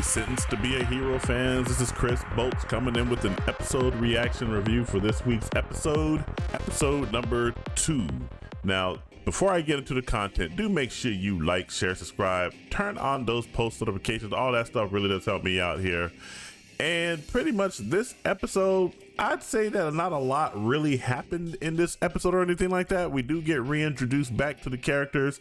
Sentenced to Be a Hero fans. This is Chris Bolts coming in with an episode reaction review for this week's episode number 2. Now, before I get into the content, do make sure you like, share, subscribe, turn on those post notifications. All that stuff really does help me out here. And pretty much this episode, I'd say that not a lot really happened in this episode or anything like that. We do get reintroduced back to the characters.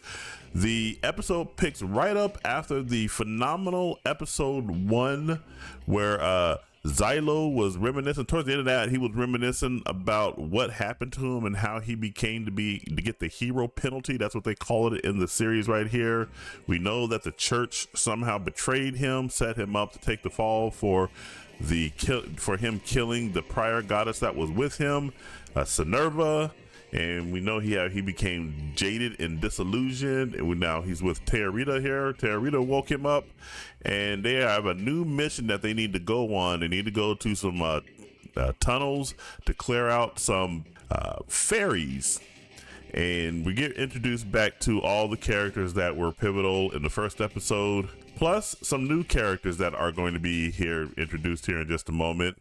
The episode picks right up after the phenomenal episode 1 where Xylo was reminiscing. Towards the end of that, he was reminiscing about what happened to him and how he became to get the hero penalty. That's what they call it in the series right here. We know that the church somehow betrayed him, set him up to take the fall for him killing the prior goddess that was with him, Cynerva. And we know he became jaded and disillusioned, and now he's with Tearita here. Tearita woke him up, and they have a new mission that they need to go on. They need to go to some tunnels to clear out some fairies. And we get introduced back to all the characters that were pivotal in the first episode, plus some new characters that are going to be introduced here in just a moment.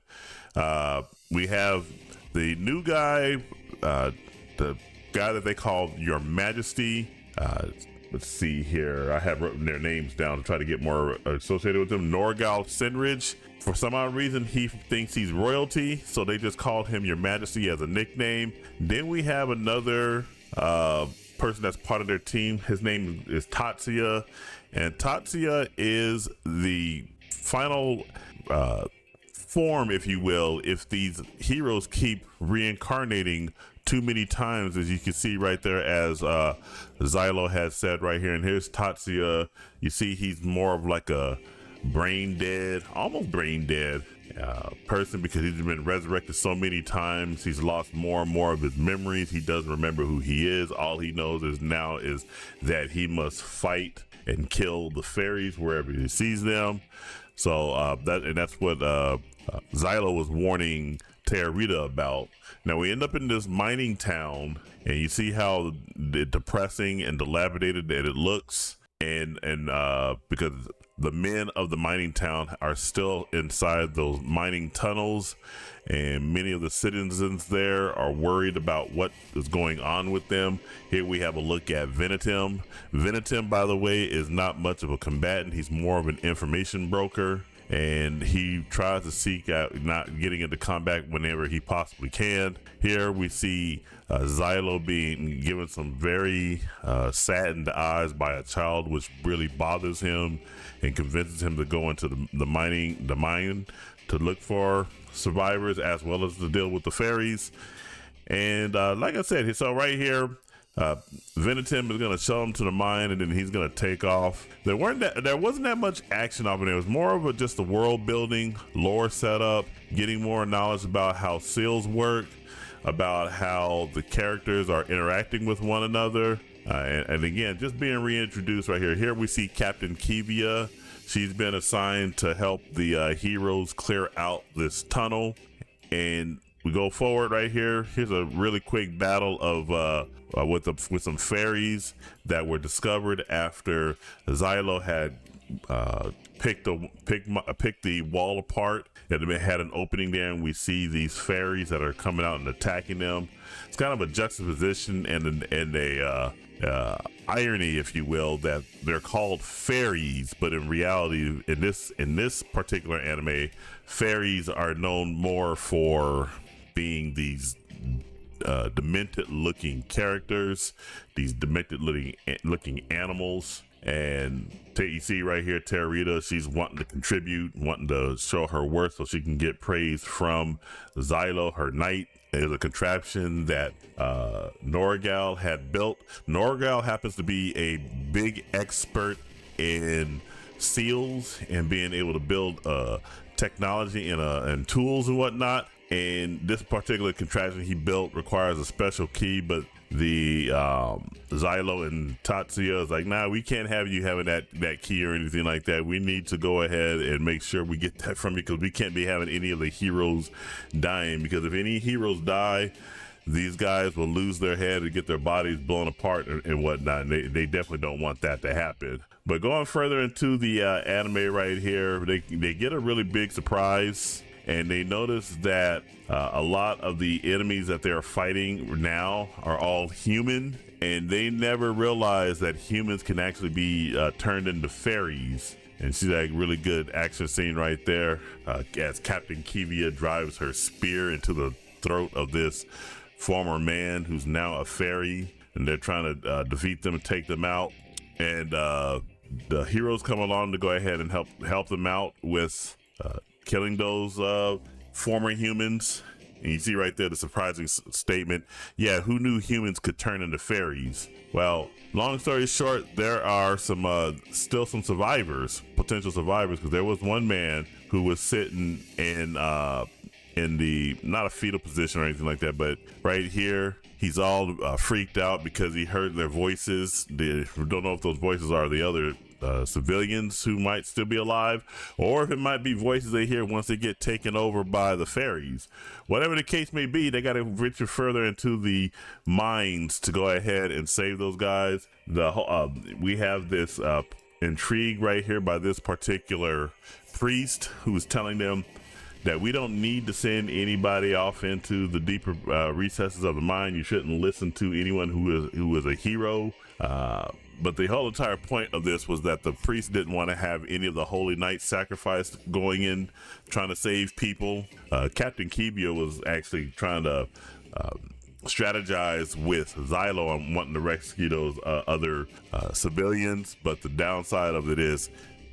We have the new guy, the guy that they call Your Majesty. Let's see here. I have written their names down to try to get more associated with them. Norgal Senridge. For some odd reason, he thinks he's royalty, so they just called him Your Majesty as a nickname. Then we have another person that's part of their team. His name is Tatsuya, and Tatsuya is the final form, if you will, if these heroes keep reincarnating too many times, as you can see right there, as Xylo has said right here. And here's Tatsuya. You see he's more of like a almost brain dead person, because he's been resurrected so many times. He's lost more and more of his memories. He doesn't remember who he is. All he knows is that he must fight and kill the fairies wherever he sees them. So that's what Xylo was warning Tearita about. Now we end up in this mining town, and you see how depressing and dilapidated that it looks, and because the men of the mining town are still inside those mining tunnels, and many of the citizens there are worried about what is going on with them. Here we have a look at Venetim. Venetim, by the way, is not much of a combatant. He's more of an information broker, and he tries to seek out not getting into combat whenever he possibly can. Here we see Xylo being given some very saddened eyes by a child, which really bothers him and convinces him to go into the mine to look for survivors, as well as to deal with the fairies. And like I said, so right here, Venetim is going to show him to the mine, and then he's going to take off. There wasn't that much action of it. It was more of just the world building, lore setup, getting more knowledge about how seals work, about how the characters are interacting with one another, and again, just being reintroduced right here. Here we see Captain Kivia. She's been assigned to help the heroes clear out this tunnel, and we go forward right here. Here's a really quick battle of with some fairies that were discovered after Xylo had picked the wall apart. It had an opening there, and we see these fairies that are coming out and attacking them. It's kind of a juxtaposition and a irony, if you will, that they're called fairies, but in reality, in this particular anime, fairies are known more for being these demented looking characters, these demented looking animals. And you see right here, Tearita, she's wanting to contribute, wanting to show her worth so she can get praise from Xylo, her knight. There's a contraption that Norgal had built. Norgal happens to be a big expert in seals and being able to build technology and tools and whatnot. And this particular contraption he built requires a special key, but the Xylo and Tatsuya is like, nah, we can't have you having that key or anything like that. We need to go ahead and make sure we get that from you, because we can't be having any of the heroes dying, because if any heroes die, these guys will lose their head and get their bodies blown apart and whatnot. And they definitely don't want that to happen. But going further into the anime right here, they get a really big surprise, and they notice that a lot of the enemies that they're fighting now are all human, and they never realized that humans can actually be turned into fairies. And see that really good action scene right there as Captain Kivia drives her spear into the throat of this former man who's now a fairy, and they're trying to defeat them and take them out. And the heroes come along to go ahead and help them out with killing those former humans. And you see right there the surprising statement, yeah, who knew humans could turn into fairies? Well, long story short, there are some still some survivors, potential survivors, because there was one man who was sitting in the, not a fetal position or anything like that, but right here, he's all freaked out because he heard their voices. They don't know if those voices are the other civilians who might still be alive, or if it might be voices they hear once they get taken over by the fairies. Whatever the case may be, they got to venture further into the mines to go ahead and save those guys. We have this intrigue right here by this particular priest who's telling them that we don't need to send anybody off into the deeper recesses of the mine. You shouldn't listen to anyone who is a hero. But the whole entire point of this was that the priest didn't want to have any of the holy knights sacrificed going in, trying to save people. Captain Kivia was actually trying to strategize with Xylo on wanting to rescue those other civilians. But the downside of it is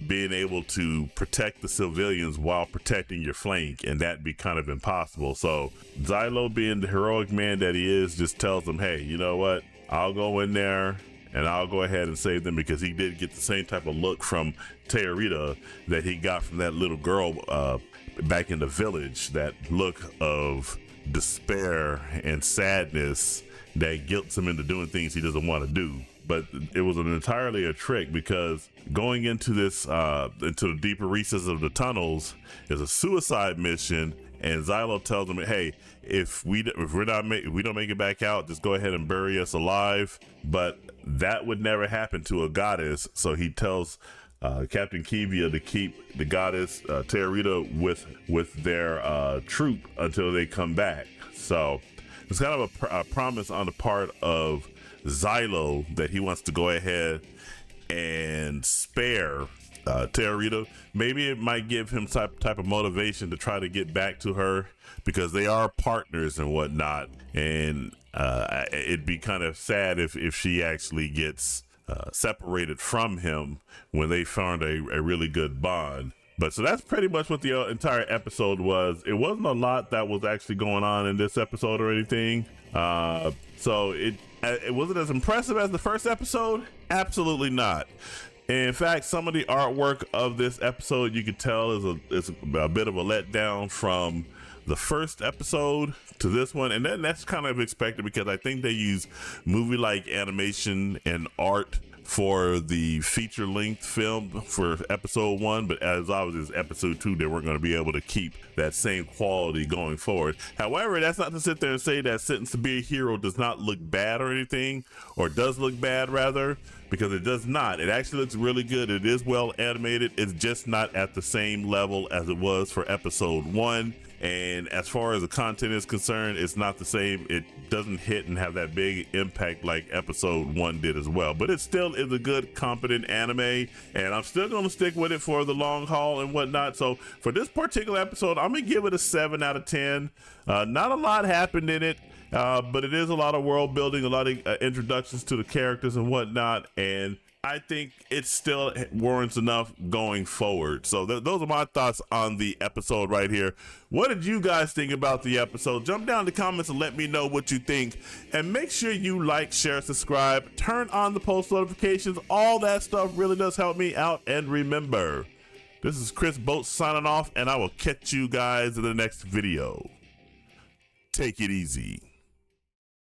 being able to protect the civilians while protecting your flank, and that'd be kind of impossible. So Xylo, being the heroic man that he is, just tells them, hey, you know what, I'll go in there and I'll go ahead and save them, because he did get the same type of look from Tearita that he got from that little girl back in the village, that look of despair and sadness that guilts him into doing things he doesn't want to do. But it was entirely a trick, because going into this into the deeper recesses of the tunnels is a suicide mission, and Xylo tells them, hey, if we don't make it back out, just go ahead and bury us alive. But that would never happen to a goddess, so he tells Captain Kivia to keep the goddess Tearita with their troop until they come back. So it's kind of a promise on the part of Xylo that he wants to go ahead and spare Tearita. Maybe it might give him type of motivation to try to get back to her, because they are partners and whatnot. And it'd be kind of sad if she actually gets separated from him when they found a really good bond. But so that's pretty much what the entire episode was. It wasn't a lot that was actually going on in this episode or anything. So it wasn't as impressive as the first episode. Absolutely not. In fact, some of the artwork of this episode, you could tell is a bit of a letdown from the first episode to this one. And then that's kind of expected, because I think they use movie-like animation and art for the feature-length film for episode 1, but as obviously as episode 2, they weren't going to be able to keep that same quality going forward. However, that's not to sit there and say that Sentence to Be a Hero does not look bad or anything, or does look bad rather, because it does not. It actually looks really good. It is well animated. It's just not at the same level as it was for episode 1. And as far as the content is concerned, it's not the same. It doesn't hit and have that big impact like episode 1 did as well. But it still is a good, competent anime, and I'm still going to stick with it for the long haul and whatnot. So for this particular episode, I'm going to give it a 7 out of 10. Not a lot happened in it, but it is a lot of world building, a lot of introductions to the characters and whatnot. And I think it still warrants enough going forward. So those are my thoughts on the episode right here. What did you guys think about the episode? Jump down in the comments and let me know what you think. And make sure you like, share, subscribe, turn on the post notifications. All that stuff really does help me out. And remember, this is Chris Boats signing off, and I will catch you guys in the next video. Take it easy.